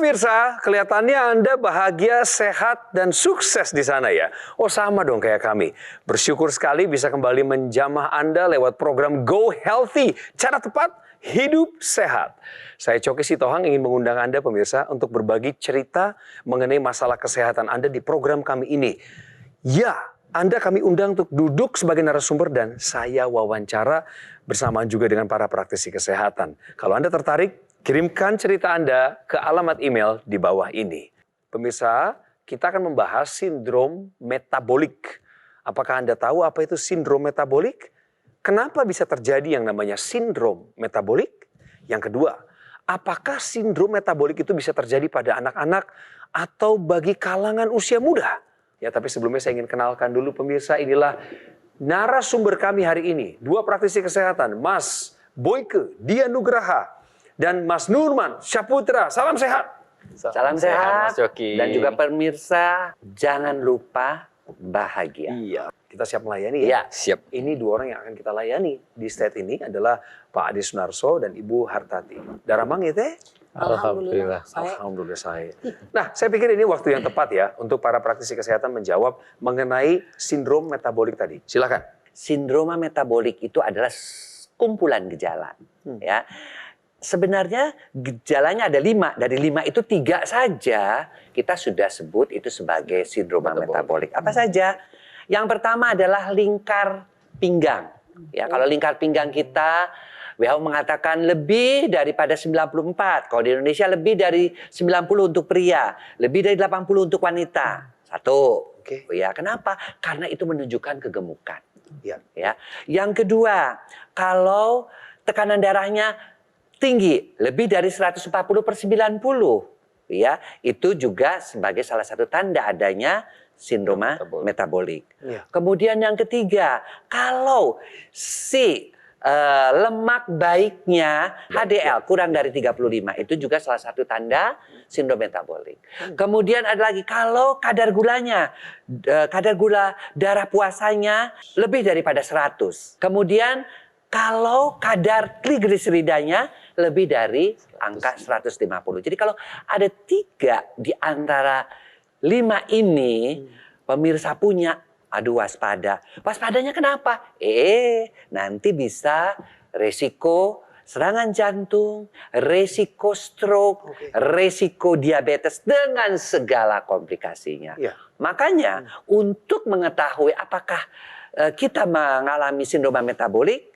pemirsa, kelihatannya Anda bahagia, sehat, dan sukses di sana ya. Oh sama dong kayak kami. Bersyukur sekali bisa kembali menjamah Anda lewat program Go Healthy. Cara tepat, hidup sehat. Saya Coki Sitohang ingin mengundang Anda pemirsa untuk berbagi cerita mengenai masalah kesehatan Anda di program kami ini. Ya, Anda kami undang untuk duduk sebagai narasumber dan saya wawancara bersamaan juga dengan para praktisi kesehatan. Kalau Anda tertarik, kirimkan cerita Anda ke alamat email di bawah ini. Pemirsa, kita akan membahas sindrom metabolik. Apakah Anda tahu apa itu sindrom metabolik? Kenapa bisa terjadi yang namanya sindrom metabolik? Yang kedua, apakah sindrom metabolik itu bisa terjadi pada anak-anak atau bagi kalangan usia muda? Ya, tapi sebelumnya saya ingin kenalkan dulu pemirsa, inilah narasumber kami hari ini. Dua praktisi kesehatan, Mas Boyke Dianugraha dan Mas Nurman Syaputra. Salam sehat. Salam sehat, Mas Coki. dan juga pemirsa jangan lupa bahagia. Iya, kita siap melayani ya. Siap. Ini dua orang yang akan kita layani di state ini adalah Pak Ade Sunarso dan Ibu Hartati. Daramang ya teh? Alhamdulillah. Alhamdulillah saya. Nah, saya pikir ini waktu yang tepat ya untuk para praktisi kesehatan menjawab mengenai sindrom metabolik tadi. Silakan. Sindroma metabolik itu adalah kumpulan gejala. Ya. Sebenarnya gejalanya ada 5. Dari 5 itu 3 saja kita sudah sebut itu sebagai sindroma metabolik. Apa saja? Yang pertama adalah lingkar pinggang. Ya, kalau lingkar pinggang kita, WHO mengatakan lebih daripada 94. Kalau di Indonesia lebih dari 90 untuk pria, lebih dari 80 untuk wanita. Satu. Oke. Ya, kenapa? Karena itu menunjukkan kegemukan. Ya. Ya. Yang kedua, kalau tekanan darahnya tinggi, lebih dari 140/90, ya, itu juga sebagai salah satu tanda adanya sindroma metabolik. Ya. Kemudian yang ketiga, kalau si lemak baiknya HDL kurang dari 35, itu juga salah satu tanda sindrom metabolik. Kemudian ada lagi, kalau kadar gulanya, kadar gula darah puasanya lebih daripada 100. Kemudian kalau kadar trigliseridanya lebih dari angka 150. Jadi kalau ada 3 di antara 5 ini, pemirsa punya, aduh waspada. Waspadanya kenapa? Nanti bisa resiko serangan jantung, resiko stroke, resiko diabetes dengan segala komplikasinya. Ya. Makanya untuk mengetahui apakah kita mengalami sindroma metabolik,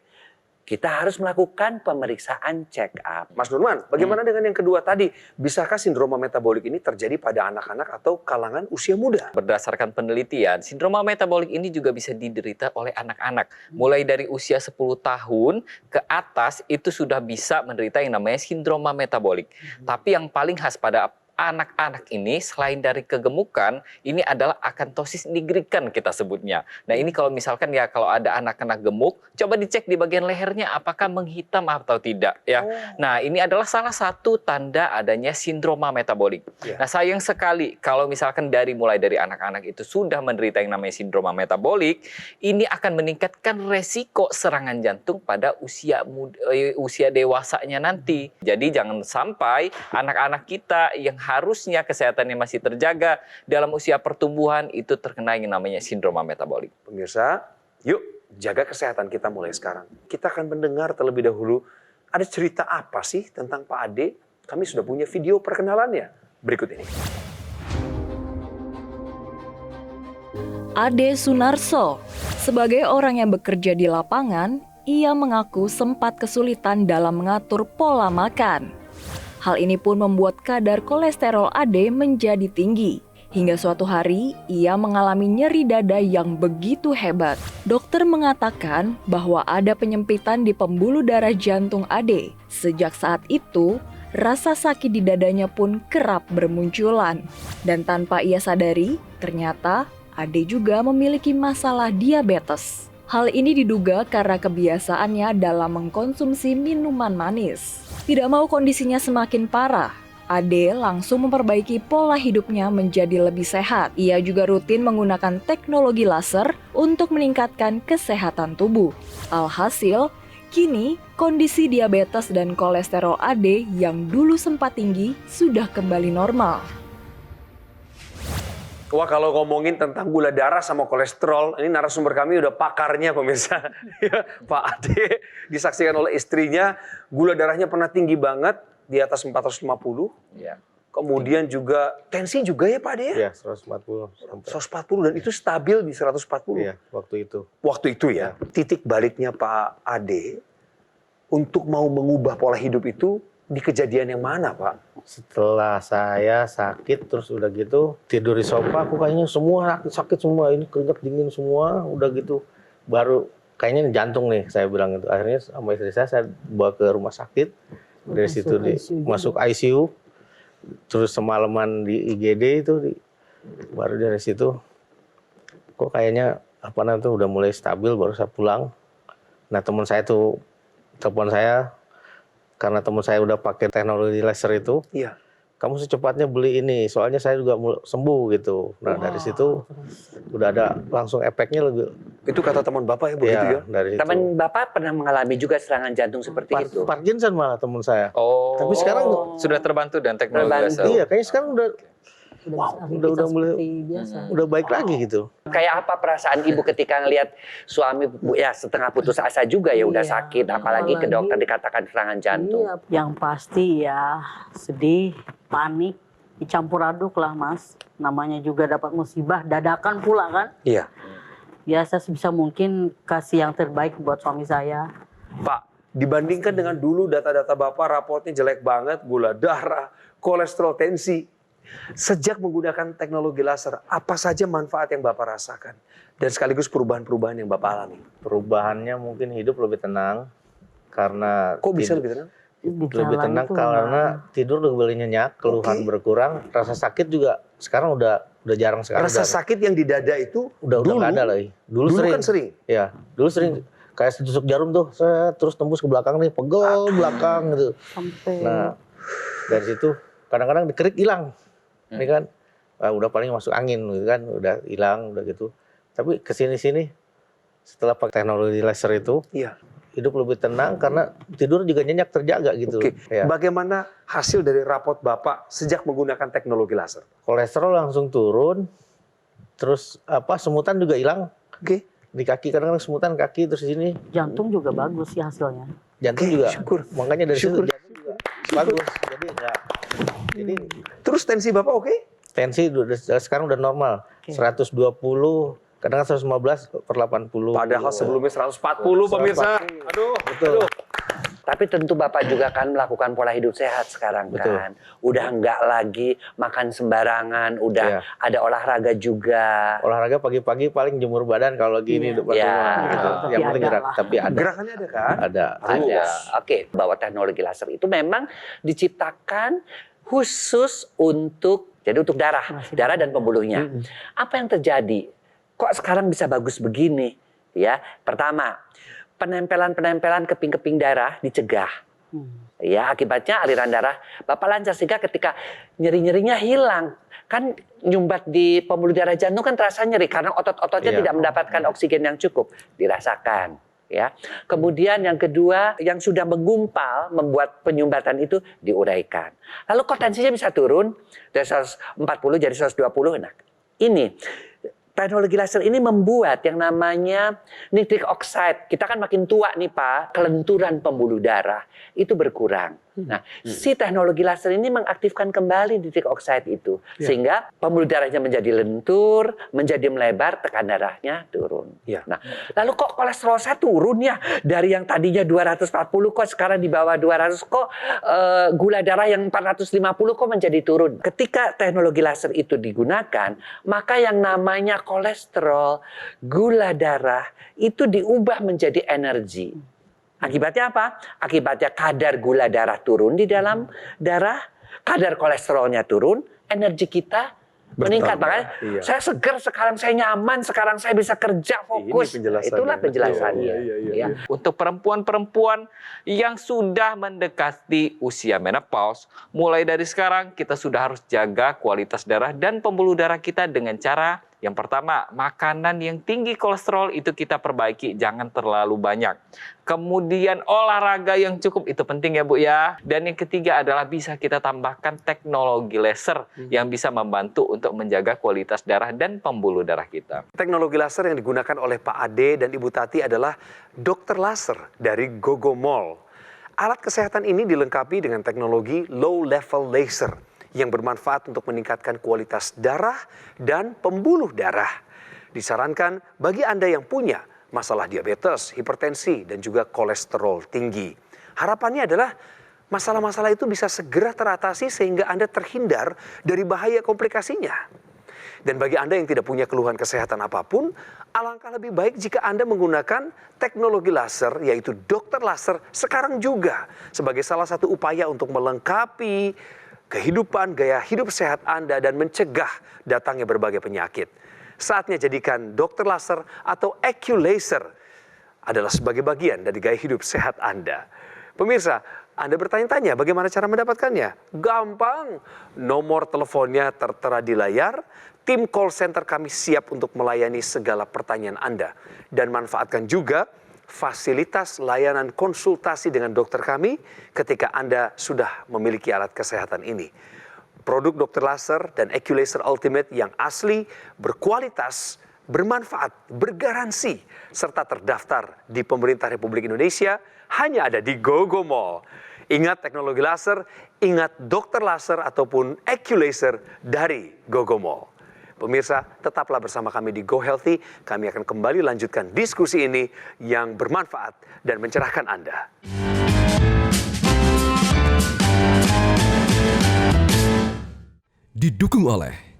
kita harus melakukan pemeriksaan check up. Mas Nurman, bagaimana dengan yang kedua tadi? Bisakah sindroma metabolik ini terjadi pada anak-anak atau kalangan usia muda? Berdasarkan penelitian, sindroma metabolik ini juga bisa diderita oleh anak-anak. Mulai dari usia 10 tahun ke atas itu sudah bisa menderita yang namanya sindroma metabolik. Tapi yang paling khas pada anak-anak ini selain dari kegemukan, ini adalah akantosis nigrikan kita sebutnya. Nah ini kalau misalkan ya kalau ada anak-anak gemuk, coba dicek di bagian lehernya apakah menghitam atau tidak ya. Nah ini adalah salah satu tanda adanya sindroma metabolik. Nah sayang sekali kalau misalkan mulai dari anak-anak itu sudah menderita yang namanya sindroma metabolik, ini akan meningkatkan resiko serangan jantung pada usia dewasanya nanti. Jadi jangan sampai anak-anak kita yang harusnya kesehatannya masih terjaga dalam usia pertumbuhan itu terkena yang namanya sindroma metabolik. Pemirsa, yuk jaga kesehatan kita mulai sekarang. Kita akan mendengar terlebih dahulu ada cerita apa sih tentang Pak Ade. Kami sudah punya video perkenalannya. Berikut ini. Ade Sunarso, sebagai orang yang bekerja di lapangan, ia mengaku sempat kesulitan dalam mengatur pola makan. Hal ini pun membuat kadar kolesterol Ade menjadi tinggi. Hingga suatu hari, ia mengalami nyeri dada yang begitu hebat. Dokter mengatakan bahwa ada penyempitan di pembuluh darah jantung Ade. Sejak saat itu, rasa sakit di dadanya pun kerap bermunculan. Dan tanpa ia sadari, ternyata Ade juga memiliki masalah diabetes. Hal ini diduga karena kebiasaannya dalam mengkonsumsi minuman manis. Tidak mau kondisinya semakin parah, Ade langsung memperbaiki pola hidupnya menjadi lebih sehat. Ia juga rutin menggunakan teknologi laser untuk meningkatkan kesehatan tubuh. Alhasil, Kini, kondisi diabetes dan kolesterol AD yang dulu sempat tinggi sudah kembali normal. Wah, kalau ngomongin tentang gula darah sama kolesterol, ini narasumber kami udah pakarnya pemirsa. Ya, Pak Ade disaksikan oleh istrinya, gula darahnya pernah tinggi banget, di atas 450. Ya. Kemudian juga tensi juga ya Pak Ade ya? Iya, 140 sampai. 140 dan itu stabil di 140. Iya, waktu itu. Waktu itu ya. Titik baliknya Pak Ade untuk mau mengubah pola hidup itu di kejadian yang mana Pak? Setelah saya sakit terus udah gitu tidur di sofa, aku kayaknya semua sakit semua, ini keringat dingin semua, udah gitu baru kayaknya jantung nih saya bilang itu. Akhirnya sama istri saya bawa ke rumah sakit, dari situ masuk ICU, terus semalaman di IGD itu baru dari situ kok kayaknya apa namanya tuh udah mulai stabil, baru saya pulang. Nah teman saya tuh telepon saya karena teman saya udah pakai teknologi laser itu. Iya. Kamu secepatnya beli ini, soalnya saya juga sembuh gitu. Nah dari situ udah ada langsung efeknya lebih. Itu kata teman Bapak ya begitu ya? Dari situ. Teman Bapak pernah mengalami juga serangan jantung seperti itu? Parkinson malah teman saya. Oh. Tapi sekarang sudah terbantu dan teknologi Terbantu. laser. iya, kayaknya sekarang udah udah mulai biasa. udah baik lagi gitu. Kayak apa perasaan ibu ketika ngelihat suami ya setengah putus asa juga ya udah Iya, sakit, apalagi ke dokter dikatakan serangan jantung. Iya, yang pasti ya sedih, panik, dicampur aduk lah Mas. Namanya juga dapat musibah dadakan pula kan. Iya. Ya saya sebisa mungkin kasih yang terbaik buat suami saya. Pak, dibandingkan dengan dulu data-data Bapak rapotnya jelek banget, gula darah, kolesterol, tensi. Sejak menggunakan teknologi laser, apa saja manfaat yang Bapak rasakan? Dan sekaligus perubahan-perubahan yang Bapak alami? Perubahannya mungkin hidup lebih tenang karena Kok bisa lebih tenang? lebih tenang karena tidur lebih nyenyak, keluhan berkurang, rasa sakit juga sekarang udah jarang sekali. Rasa sakit yang di dada itu udah dulu, nggak ada lagi. Dulu sering. kan sering? Ya, dulu sering kayak tusuk jarum tuh, terus tembus ke belakang nih, pegel belakang gitu. Sampai Nah, dari situ kadang-kadang dikerik hilang. Ini kan udah paling masuk angin gitu kan, udah hilang udah gitu. Tapi kesini-sini setelah pakai teknologi laser itu, Iya. hidup lebih tenang karena tidur juga nyenyak terjaga gitu. Oke, Ya. bagaimana hasil dari rapot Bapak sejak menggunakan teknologi laser? Kolesterol langsung turun, terus semutan juga hilang. Oke. Di kaki kadang-kadang semutan kaki, terus di sini jantung juga bagus sih hasilnya. jantung Oke, juga. syukur. Makanya dari situ Syukur. jantung juga bagus. Jadi Terus tensi Bapak oke? tensi sekarang udah normal. 120, kadang 115/80. Padahal sebelumnya 140 pemirsa. Aduh, Betul. Tapi tentu Bapak juga kan melakukan pola hidup sehat sekarang Betul. kan. Udah enggak lagi makan sembarangan, udah Iya. ada olahraga juga. Olahraga pagi-pagi paling jemur badan kalau gini depan Iya. rumah gitu. Tapi Yang penting ada gerak, lah. tapi ada. Gerakannya ada kan? Ada. Ada. Oke, bahwa teknologi laser itu memang diciptakan khusus untuk darah dan pembuluhnya. Apa yang terjadi? Kok sekarang bisa bagus begini? Ya, pertama, penempelan-penempelan keping-keping darah dicegah. Ya, akibatnya aliran darah Bapak lancar sehingga ketika nyeri-nyerinya hilang. Kan nyumbat di pembuluh darah jantung kan terasa nyeri karena otot-ototnya Iya. tidak mendapatkan oksigen yang cukup, dirasakan. Ya. Kemudian yang kedua, yang sudah menggumpal membuat penyumbatan itu diuraikan. Lalu kok tensinya bisa turun dari 140 jadi 120. Nah, ini teknologi laser ini membuat yang namanya nitric oxide. Kita kan makin tua nih Pak, kelenturan pembuluh darah itu berkurang. Nah, si teknologi laser ini mengaktifkan kembali nitric oxide itu. Sehingga pembuluh darahnya menjadi lentur, menjadi melebar, tekan darahnya turun. Iya. Nah, lalu kok kolesterol saya turun ya? Dari yang tadinya 240 kok sekarang di bawah 200 kok gula darah yang 450 kok menjadi turun. Ketika teknologi laser itu digunakan, maka yang namanya kolesterol, gula darah itu diubah menjadi energi. Akibatnya apa? Akibatnya kadar gula darah turun di dalam darah, kadar kolesterolnya turun, energi kita meningkat. Makanya Iya. saya seger sekarang, saya nyaman sekarang, saya bisa kerja fokus. Ini penjelasannya. Itulah penjelasannya. Iya. Ya. Untuk perempuan-perempuan yang sudah mendekati usia menopause, mulai dari sekarang kita sudah harus jaga kualitas darah dan pembuluh darah kita dengan cara Yang pertama, makanan yang tinggi kolesterol itu kita perbaiki, jangan terlalu banyak. Kemudian olahraga yang cukup, itu penting ya Bu ya. Dan yang ketiga adalah bisa kita tambahkan teknologi laser yang bisa membantu untuk menjaga kualitas darah dan pembuluh darah kita. Teknologi laser yang digunakan oleh Pak Ade dan Ibu Tati adalah dokter laser dari Gogomol. Alat kesehatan ini dilengkapi dengan teknologi low level laser yang bermanfaat untuk meningkatkan kualitas darah dan pembuluh darah. Disarankan bagi Anda yang punya masalah diabetes, hipertensi, dan juga kolesterol tinggi. Harapannya adalah masalah-masalah itu bisa segera teratasi sehingga Anda terhindar dari bahaya komplikasinya. Dan bagi Anda yang tidak punya keluhan kesehatan apapun, alangkah lebih baik jika Anda menggunakan teknologi laser, yaitu dokter laser sekarang juga sebagai salah satu upaya untuk melengkapi kehidupan gaya hidup sehat Anda dan mencegah datangnya berbagai penyakit. Saatnya jadikan dokter laser atau AccuLaser adalah sebagai bagian dari gaya hidup sehat Anda. Pemirsa, Anda bertanya-tanya bagaimana cara mendapatkannya? Gampang. Nomor teleponnya tertera di layar. Tim call center kami siap untuk melayani segala pertanyaan Anda. Dan manfaatkan juga fasilitas layanan konsultasi dengan dokter kami ketika Anda sudah memiliki alat kesehatan ini. Produk dokter laser dan AccuLaser Ultimate yang asli, berkualitas, bermanfaat, bergaransi, serta terdaftar di pemerintah Republik Indonesia hanya ada di Gogomol. Ingat teknologi laser, ingat dokter laser ataupun AccuLaser dari Gogomol. Pemirsa, tetaplah bersama kami di Go Healthy. Kami akan kembali lanjutkan diskusi ini yang bermanfaat dan mencerahkan Anda. Didukung oleh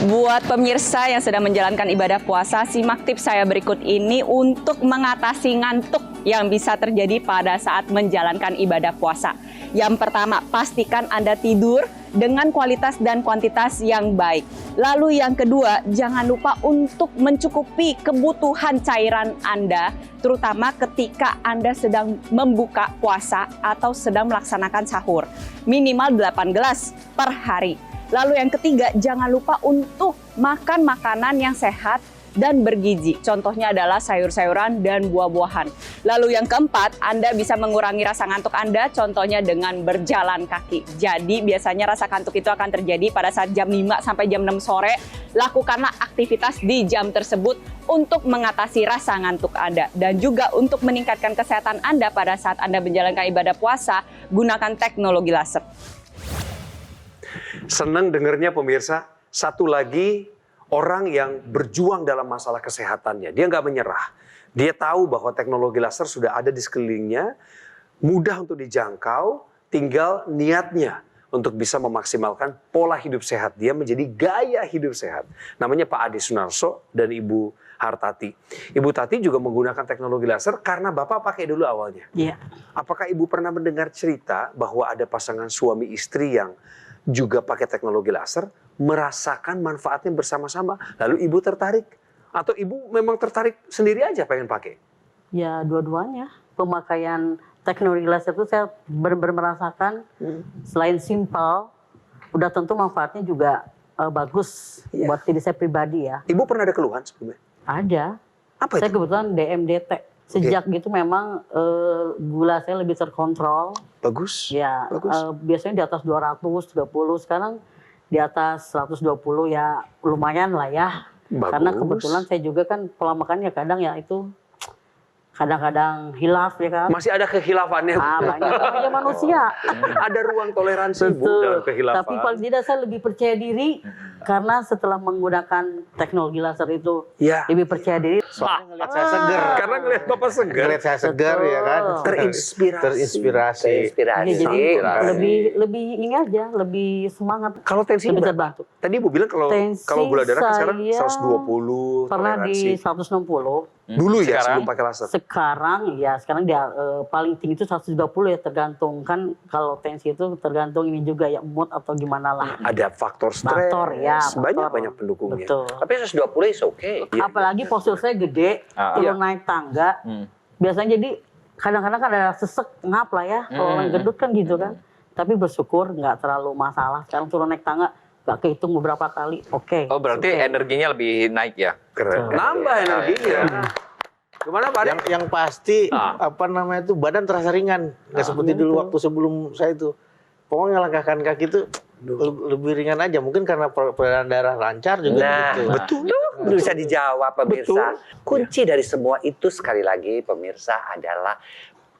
Buat pemirsa yang sedang menjalankan ibadah puasa, simak tips saya berikut ini untuk mengatasi ngantuk yang bisa terjadi pada saat menjalankan ibadah puasa. Yang pertama, pastikan Anda tidur dengan kualitas dan kuantitas yang baik. Lalu yang kedua, jangan lupa untuk mencukupi kebutuhan cairan Anda, terutama ketika Anda sedang membuka puasa atau sedang melaksanakan sahur. Minimal 8 gelas per hari. Lalu yang ketiga, jangan lupa untuk makan makanan yang sehat dan bergizi. Contohnya adalah sayur-sayuran dan buah-buahan. Lalu yang keempat, Anda bisa mengurangi rasa ngantuk Anda, contohnya dengan berjalan kaki. Jadi biasanya rasa ngantuk itu akan terjadi pada saat jam 5 sampai jam 6 sore. Lakukanlah aktivitas di jam tersebut untuk mengatasi rasa ngantuk Anda. Dan juga untuk meningkatkan kesehatan Anda pada saat Anda menjalankan ibadah puasa, gunakan teknologi laser. Senang dengernya pemirsa, satu lagi orang yang berjuang dalam masalah kesehatannya. Dia nggak menyerah. Dia tahu bahwa teknologi laser sudah ada di sekelilingnya, mudah untuk dijangkau, tinggal niatnya untuk bisa memaksimalkan pola hidup sehat dia menjadi gaya hidup sehat. Namanya Pak Ade Sunarso dan Ibu Hartati. Ibu Tati juga menggunakan teknologi laser karena Bapak pakai dulu awalnya. Iya. Apakah Ibu pernah mendengar cerita bahwa ada pasangan suami istri yang juga pakai teknologi laser, merasakan manfaatnya bersama-sama, lalu Ibu tertarik? Atau Ibu memang tertarik sendiri aja pengen pakai? Ya, dua-duanya. Pemakaian teknologi laser itu saya benar-benar merasakan selain simpel, udah tentu manfaatnya juga bagus buat diri saya pribadi ya. Ibu pernah ada keluhan sebelumnya? Ada. Apa Saya itu? kebetulan DMDT. Sejak gitu memang gula saya lebih terkontrol. Bagus. Ya, Bagus. biasanya di atas 230, sekarang di atas 120 ya lumayan lah ya. Bagus. Karena kebetulan saya juga kan pola makannya kadang ya itu kadang-kadang hilaf ya kan. Masih ada kehilafannya. Banyak namanya manusia. Ada ruang toleransi Bu dalam kehilafan. Tapi paling tidak saya lebih percaya diri karena setelah menggunakan teknologi laser itu Ya. lebih percaya diri. Soalnya ngeliat saya seger. Karena ngeliat Bapak segar. Ngeliat saya seger ya kan. Terinspirasi. Terinspirasi. Inspirasi. Ya, jadi Inspirasi. lebih ini aja, lebih semangat. Kalau tensi Lebih berapa? terbantu. Tadi Ibu bilang Tensi kalau gula darah kan sekarang saya 120 Pernah toleransi. di 160. Dulu ya Sekarang? sebelum pakai laser. Sekarang dia paling tinggi itu 130 ya, tergantung kan kalau tensi itu tergantung ini juga ya mood atau gimana lah. Ada faktor stres. Faktor, ya, faktor. Banyak pendukungnya. Betul. Tapi 120 is oke. Iya. Apalagi postur saya gede, turun naik tangga. Biasanya jadi kadang-kadang kan ada sesek ngap lah ya kalau orang gendut kan gitu kan. Tapi bersyukur nggak terlalu masalah. Sekarang suruh naik tangga nggak kehitung beberapa kali. Oke. Oh, berarti energinya lebih naik ya? Keren. Nambah energinya. Gimana Pak Ade? Yang pasti apa namanya itu badan terasa ringan. Nggak seperti dulu waktu sebelum saya itu. Pokoknya langkahkan kaki itu lebih ringan aja. Mungkin karena peredaran darah lancar juga gitu. Betul. Bisa dijawab pemirsa. Kunci dari semua itu sekali lagi pemirsa adalah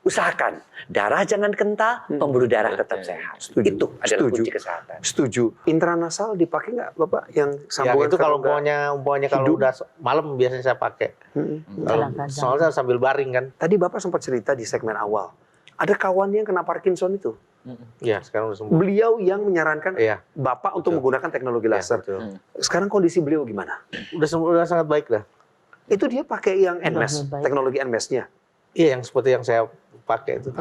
usahakan darah jangan kental, pembuluh darah tetap sehat. Setuju. Itu adalah Setuju. kunci kesehatan. Setuju. Intranasal dipakai nggak Bapak? Yang Ya sambungan itu kalau rongga umpamanya kalau hidung? udah malam biasanya saya pakai. Kalau Kadang-kadang. soalnya sambil baring kan. Tadi Bapak sempat cerita di segmen awal. Ada kawannya yang kena Parkinson itu. Iya, sekarang udah sembuh. Beliau yang menyarankan Iya. Bapak untuk Betul. menggunakan teknologi Iya, laser. betul. Sekarang kondisi beliau gimana? Udah sangat baik dah. Itu dia pakai yang NMES, baik. teknologi NMES-nya. Iya, yang seperti yang saya pakai itu.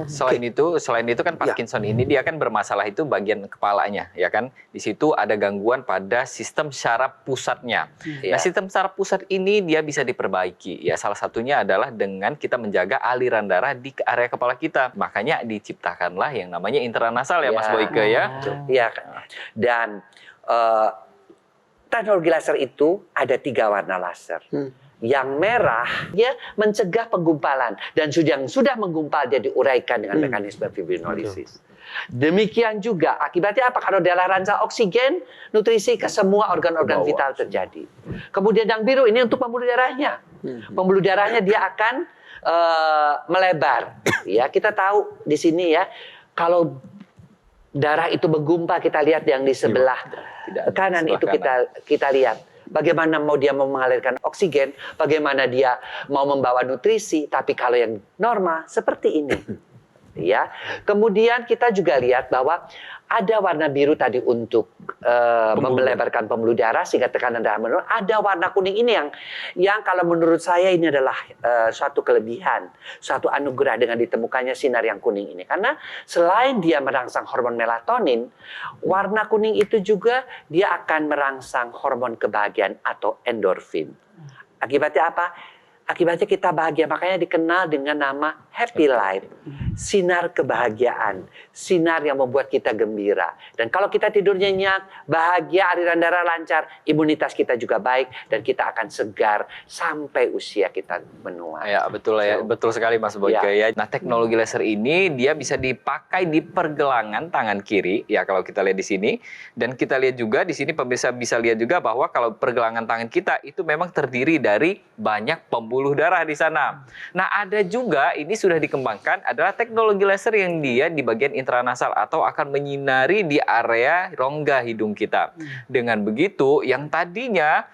Selain itu kan Parkinson ini dia kan bermasalah itu bagian kepalanya, ya kan? Di situ ada gangguan pada sistem saraf pusatnya. Nah, sistem saraf pusat ini dia bisa diperbaiki. Ya, salah satunya adalah dengan kita menjaga aliran darah di area kepala kita. Makanya diciptakanlah yang namanya intranasal ya, Mas Boyke ya. Iya. Dan teknologi laser itu ada 3 warna laser. Yang merah dia mencegah penggumpalan dan yang sudah menggumpal dia diuraikan dengan mekanisme fibrinolisis. Demikian juga akibatnya apa? Kalau darah rancang oksigen, nutrisi ke semua organ-organ vital terjadi. Kemudian yang biru ini untuk pembuluh darahnya. Pembuluh darahnya dia akan melebar. Ya, kita tahu di sini ya, kalau darah itu menggumpal, kita lihat yang di sebelah kanan sebelah itu kita lihat. Bagaimana dia mau mengalirkan oksigen, bagaimana dia mau membawa nutrisi, tapi kalau yang normal seperti ini. Ya. Kemudian kita juga lihat bahwa ada warna biru tadi untuk melebarkan pembuluh darah sehingga tekanan darah menurun. Ada warna kuning ini yang kalau menurut saya ini adalah suatu kelebihan, suatu anugerah dengan ditemukannya sinar yang kuning ini. Karena selain dia merangsang hormon melatonin, warna kuning itu juga dia akan merangsang hormon kebahagiaan atau endorfin. Akibatnya apa? Akibatnya kita bahagia, makanya dikenal dengan nama happy life. Sinar kebahagiaan, sinar yang membuat kita gembira. Dan kalau kita tidur nyenyak, bahagia, aliran darah lancar, imunitas kita juga baik, dan kita akan segar sampai usia kita menua. Ya, betul ya. Betul sekali Mas Boyke ya. Nah, teknologi laser ini dia bisa dipakai di pergelangan tangan kiri ya kalau kita lihat di sini. Dan kita lihat juga di sini pemirsa bisa lihat juga bahwa kalau pergelangan tangan kita itu memang terdiri dari banyak pembuluh darah di sana. Nah, ada juga ini sudah dikembangkan adalah teknologi laser yang dia di bagian intranasal atau akan menyinari di area rongga hidung kita. Dengan begitu, yang tadinya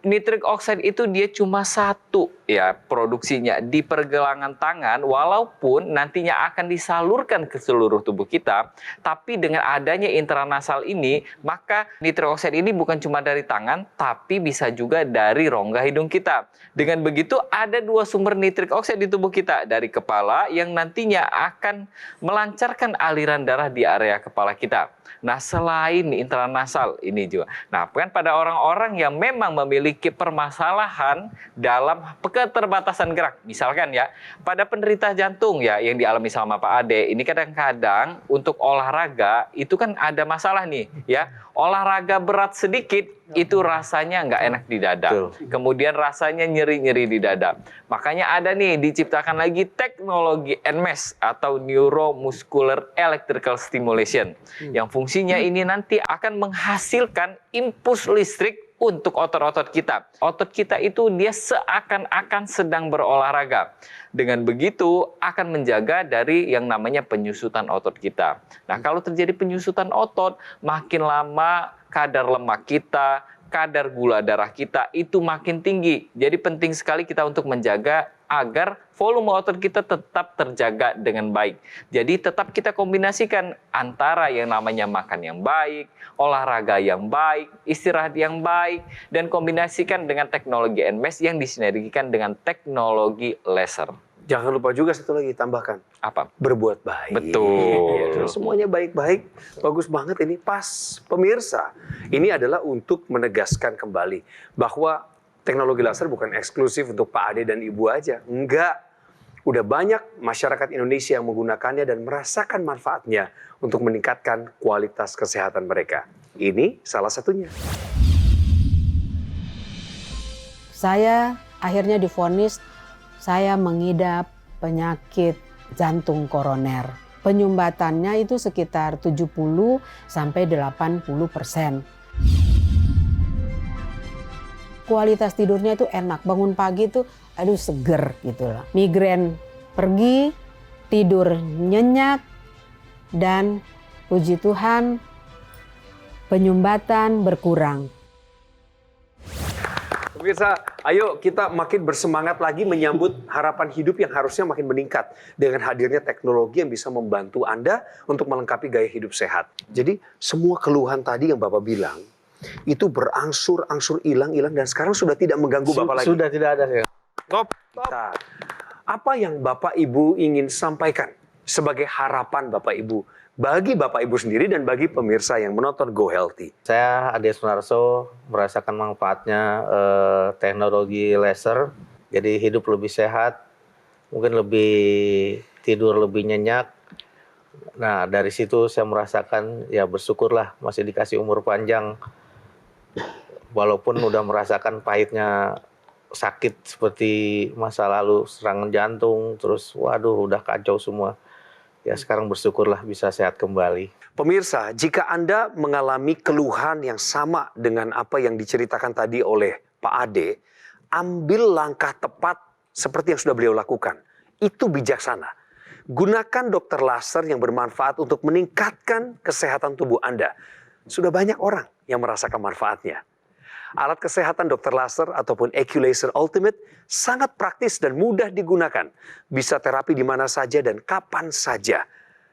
nitric oxide itu dia cuma satu ya produksinya di pergelangan tangan, walaupun nantinya akan disalurkan ke seluruh tubuh kita, tapi dengan adanya intranasal ini, maka nitric oxide ini bukan cuma dari tangan, tapi bisa juga dari rongga hidung kita. Dengan begitu ada 2 sumber nitric oxide di tubuh kita, dari kepala yang nantinya akan melancarkan aliran darah di area kepala kita. Nah, selain intranasal ini juga. Nah, kan pada orang-orang yang memang memiliki permasalahan dalam keterbatasan gerak, misalkan ya, pada penderita jantung ya yang dialami sama Pak Ade, ini kadang-kadang untuk olahraga itu kan ada masalah nih ya. Olahraga berat sedikit itu rasanya nggak enak di dada. Kemudian rasanya nyeri-nyeri di dada. Makanya ada nih diciptakan lagi teknologi NMES atau Neuromuscular Electrical Stimulation. Yang fungsinya ini nanti akan menghasilkan impuls listrik untuk otot-otot kita. Otot kita itu dia seakan-akan sedang berolahraga. Dengan begitu akan menjaga dari yang namanya penyusutan otot kita. Nah, kalau terjadi penyusutan otot, makin lama kadar lemak kita, kadar gula darah kita itu makin tinggi. Jadi penting sekali kita untuk menjaga agar volume otot kita tetap terjaga dengan baik. Jadi tetap kita kombinasikan antara yang namanya makan yang baik, olahraga yang baik, istirahat yang baik, dan kombinasikan dengan teknologi NMES yang disinergikan dengan teknologi laser. Jangan lupa juga satu lagi tambahkan. Apa? Berbuat baik. Betul. Semuanya baik-baik. Bagus banget ini. Pas pemirsa. Ini adalah untuk menegaskan kembali bahwa teknologi laser bukan eksklusif untuk Pak Ade dan Ibu aja. Enggak. Udah banyak masyarakat Indonesia yang menggunakannya dan merasakan manfaatnya untuk meningkatkan kualitas kesehatan mereka. Ini salah satunya. Saya akhirnya divonis saya mengidap penyakit jantung koroner. Penyumbatannya itu sekitar 70 sampai 80%. Kualitas tidurnya itu enak, bangun pagi itu aduh seger gitu lah. Migrain pergi, tidur nyenyak, dan puji Tuhan penyumbatan berkurang. Pemirsa, ayo kita makin bersemangat lagi menyambut harapan hidup yang harusnya makin meningkat dengan hadirnya teknologi yang bisa membantu Anda untuk melengkapi gaya hidup sehat. Jadi semua keluhan tadi yang Bapak bilang itu berangsur-angsur hilang dan sekarang sudah tidak mengganggu Bapak lagi. Sudah tidak ada. Top. Apa yang Bapak Ibu ingin sampaikan sebagai harapan Bapak Ibu bagi Bapak Ibu sendiri dan bagi pemirsa yang menonton Go Healthy? Saya Ade Sunarso merasakan manfaatnya teknologi laser. Jadi hidup lebih sehat, mungkin lebih tidur lebih nyenyak. Nah dari situ saya merasakan ya bersyukurlah masih dikasih umur panjang. Walaupun udah merasakan pahitnya sakit seperti masa lalu serangan jantung, terus waduh udah kacau semua. Ya sekarang bersyukurlah bisa sehat kembali. Pemirsa, jika Anda mengalami keluhan yang sama dengan apa yang diceritakan tadi oleh Pak Ade, ambil langkah tepat seperti yang sudah beliau lakukan. Itu bijaksana. Gunakan dokter laser yang bermanfaat untuk meningkatkan kesehatan tubuh Anda. Sudah banyak orang yang merasakan manfaatnya. Alat kesehatan dokter laser ataupun AccuLaser Ultimate sangat praktis dan mudah digunakan. Bisa terapi di mana saja dan kapan saja.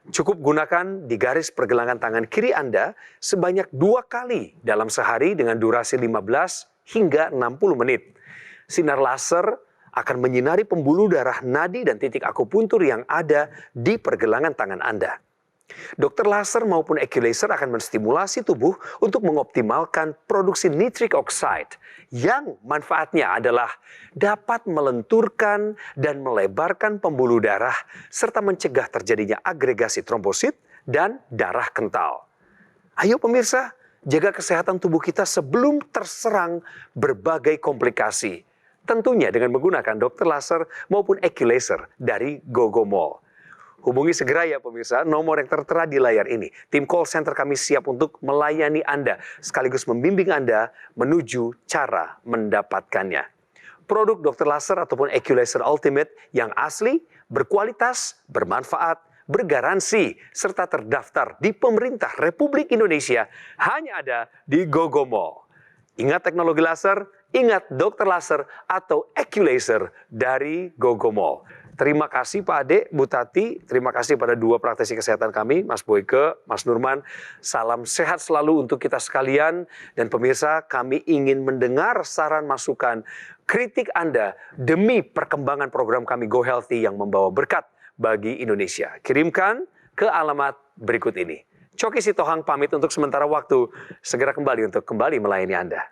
Cukup gunakan di garis pergelangan tangan kiri Anda sebanyak 2 kali dalam sehari dengan durasi 15 hingga 60 menit. Sinar laser akan menyinari pembuluh darah, nadi, dan titik akupuntur yang ada di pergelangan tangan Anda. Dokter laser maupun AccuLaser akan menstimulasi tubuh untuk mengoptimalkan produksi nitric oxide yang manfaatnya adalah dapat melenturkan dan melebarkan pembuluh darah serta mencegah terjadinya agregasi trombosit dan darah kental. Ayo pemirsa, jaga kesehatan tubuh kita sebelum terserang berbagai komplikasi. Tentunya dengan menggunakan dokter laser maupun AccuLaser dari GoGoMall. Hubungi segera ya pemirsa, nomor yang tertera di layar ini. Tim call center kami siap untuk melayani Anda, sekaligus membimbing Anda menuju cara mendapatkannya. Produk dokter laser ataupun AccuLaser Ultimate yang asli, berkualitas, bermanfaat, bergaransi, serta terdaftar di pemerintah Republik Indonesia hanya ada di GoGoMall. Ingat teknologi laser, ingat dokter laser atau AccuLaser dari GoGoMall. Terima kasih Pak Ade, Bu Tati, terima kasih pada 2 praktisi kesehatan kami, Mas Boyke, Mas Nurman. Salam sehat selalu untuk kita sekalian. Dan pemirsa, kami ingin mendengar saran masukan, kritik Anda demi perkembangan program kami Go Healthy yang membawa berkat bagi Indonesia. Kirimkan ke alamat berikut ini. Coki Sitohang pamit untuk sementara waktu, segera kembali untuk kembali melayani Anda.